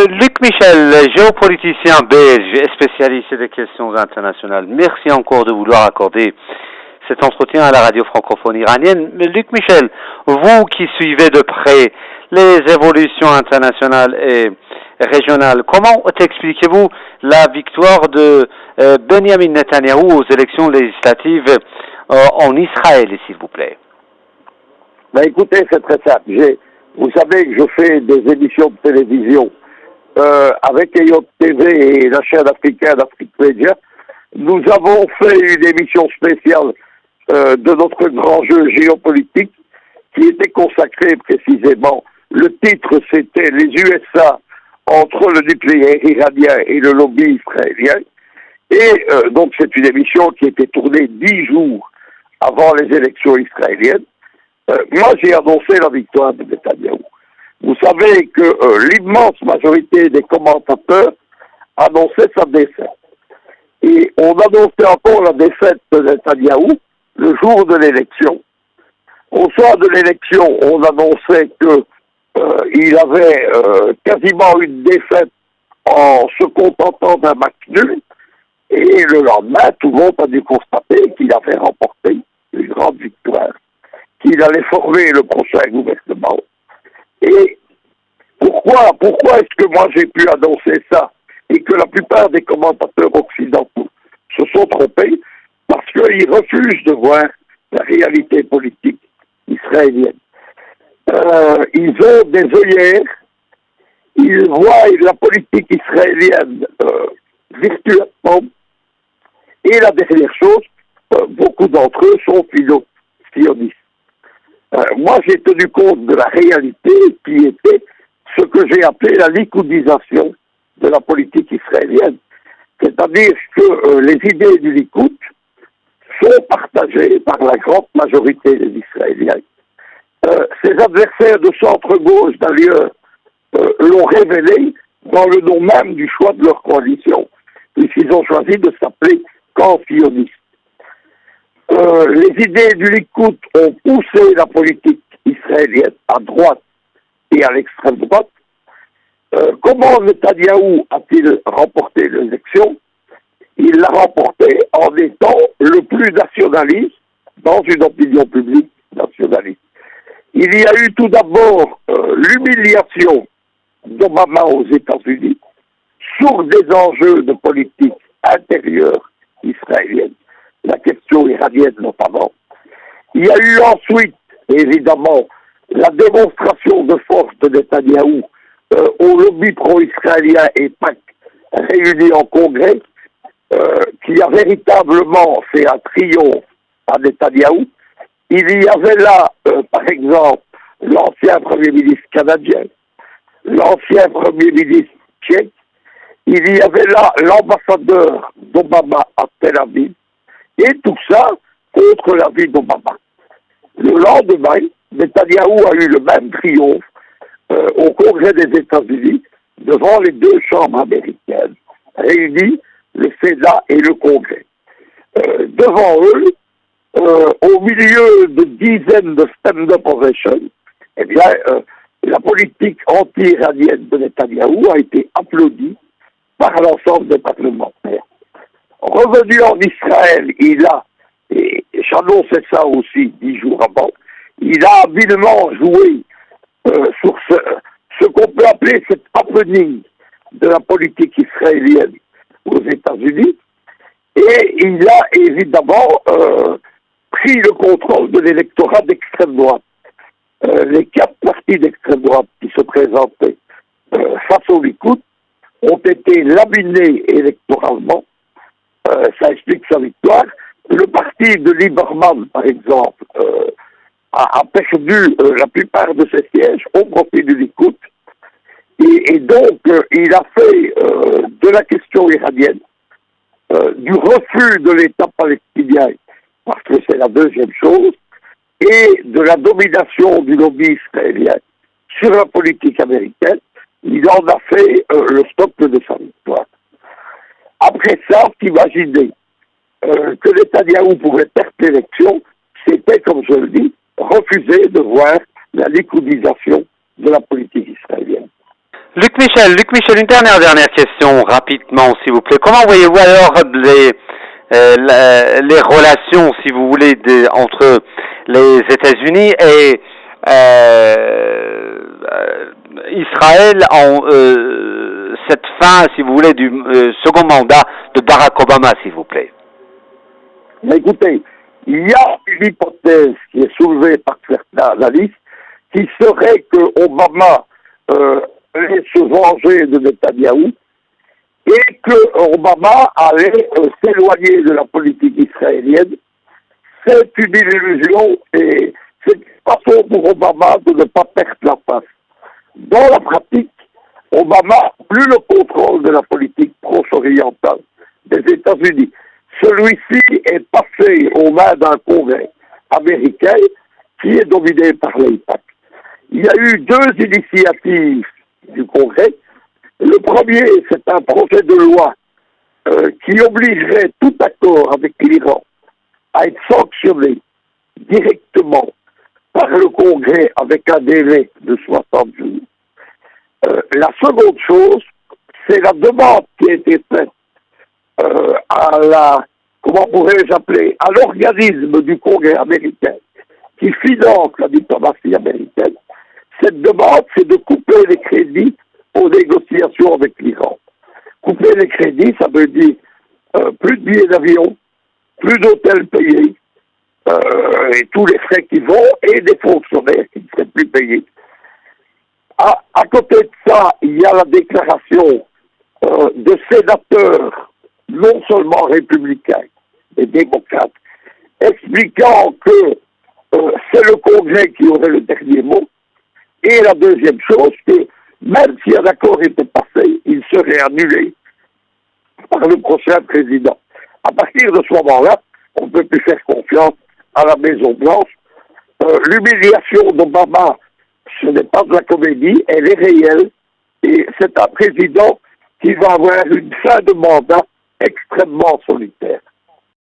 Luc Michel, géopoliticien belge et spécialiste des questions internationales, merci encore de vouloir accorder cet entretien à la radio francophone iranienne. Mais Luc Michel, vous qui suivez de près les évolutions internationales et régionales, comment expliquez-vous la victoire de Benjamin Netanyahou aux élections législatives en Israël, s'il vous plaît? Ben écoutez, c'est très simple. Vous savez que je fais des émissions de télévision avec EYOT TV et la chaîne africaine Afrique Média. Nous avons fait une émission spéciale de notre grand jeu géopolitique qui était consacré précisément. Le titre, c'était les USA entre le nucléaire iranien et le lobby israélien. Et donc c'est une émission qui était tournée 10 jours avant les élections israéliennes. Moi, j'ai annoncé la victoire de Netanyahou. Vous savez que l'immense majorité des commentateurs annonçaient sa défaite. Et on annonçait encore la défaite de Netanyahou le jour de l'élection. Au soir de l'élection, on annonçait qu'il avait quasiment une défaite en se contentant d'un match nul. Et le lendemain, tout le monde a dû constater qu'il avait remporté une grande victoire, qu'il allait former le prochain gouvernement. Et pourquoi est-ce que moi j'ai pu annoncer ça et que la plupart des commentateurs occidentaux se sont trompés? Parce qu'ils refusent de voir la réalité politique israélienne. Ils ont des œillères, ils voient la politique israélienne virtuellement, et la dernière chose, beaucoup d'entre eux sont sionistes. Moi, j'ai tenu compte de la réalité qui était ce que j'ai appelé la likoudisation de la politique israélienne. C'est-à-dire que les idées du Likoud sont partagées par la grande majorité des Israéliens. Ces adversaires de centre-gauche, d'ailleurs, l'ont révélé dans le nom même du choix de leur coalition, puisqu'ils ont choisi de s'appeler camp sioniste. Les idées du Likoud ont poussé la politique israélienne à droite et à l'extrême droite. Comment Netanyahou a-t-il remporté l'élection? Il l'a remporté en étant le plus nationaliste dans une opinion publique nationaliste. Il y a eu tout d'abord l'humiliation d'Obama aux États-Unis sur des enjeux de politique intérieure israélienne, la question iranienne notamment. Il y a eu ensuite, évidemment, la démonstration de force de Netanyahou au lobby pro-israélien et PAC réunis en congrès, qui a véritablement fait un triomphe à Netanyahou. Il y avait là, par exemple, l'ancien Premier ministre canadien, l'ancien Premier ministre tchèque, il y avait là l'ambassadeur d'Obama à Tel Aviv, et tout ça contre l'avis d'Obama. Le lendemain, Netanyahou a eu le même triomphe au Congrès des États-Unis devant les deux chambres américaines, réunies, le Sénat et le Congrès. Devant eux, au milieu de dizaines de stand-up ovations, eh bien, la politique anti-iranienne de Netanyahou a été applaudie par l'ensemble des parlementaires. Revenu en Israël, il a, et j'annonçais ça aussi 10 jours avant, il a habilement joué sur ce qu'on peut appeler cet happening de la politique israélienne aux États-Unis, et il a évidemment pris le contrôle de l'électorat d'extrême droite. Les 4 partis d'extrême droite qui se présentaient face au Likoud ont été laminés électoralement. Ça explique sa victoire. Le parti de Lieberman, par exemple, a perdu la plupart de ses sièges au profit du Likoud. Et donc, il a fait de la question iranienne, du refus de l'État palestinien, parce que c'est la deuxième chose, et de la domination du lobby israélien sur la politique américaine, il en a fait le stock de sa victoire. Après ça, imaginez que Netanyahou pouvait perdre l'élection, c'était, comme je le dis, refuser de voir la likoudisation de la politique israélienne. Luc Michel, une dernière question, rapidement, s'il vous plaît. Comment voyez-vous alors les relations, si vous voulez, entre les États-Unis et Israël en cette fin, si vous voulez, du second mandat de Barack Obama, s'il vous plaît? Mais écoutez, il y a une hypothèse qui est soulevée par certains analystes qui serait que Obama allait se venger de Netanyahou et que Obama allait s'éloigner de la politique israélienne. C'est une illusion et c'est une façon pour Obama de ne pas perdre la face. Dans la pratique, Obama n'a plus le contrôle de la politique proche-orientale des États-Unis. Celui-ci est passé aux mains d'un Congrès américain qui est dominé par l'AIPAC. Il y a eu 2 initiatives du Congrès. Le premier, c'est un projet de loi qui obligerait tout accord avec l'Iran à être sanctionné directement par le Congrès avec un délai de 60 jours. La seconde chose, c'est la demande qui a été faite comment pourrais-je appeler, à l'organisme du Congrès américain qui finance la diplomatie américaine. Cette demande, c'est de couper les crédits aux négociations avec l'Iran. Couper les crédits, ça veut dire plus de billets d'avion, plus d'hôtels payés, et tous les frais qui vont, et des fonctionnaires qui ne seraient plus payés. À côté de ça, il y a la déclaration de sénateurs, non seulement républicains, mais démocrates, expliquant que c'est le Congrès qui aurait le dernier mot. Et la deuxième chose, que même si un accord était passé, il serait annulé par le prochain président. À partir de ce moment-là, on ne peut plus faire confiance à la Maison-Blanche. L'humiliation d'Obama, ce n'est pas de la comédie, elle est réelle. Et c'est un président qui va avoir une fin de mandat extrêmement solitaire.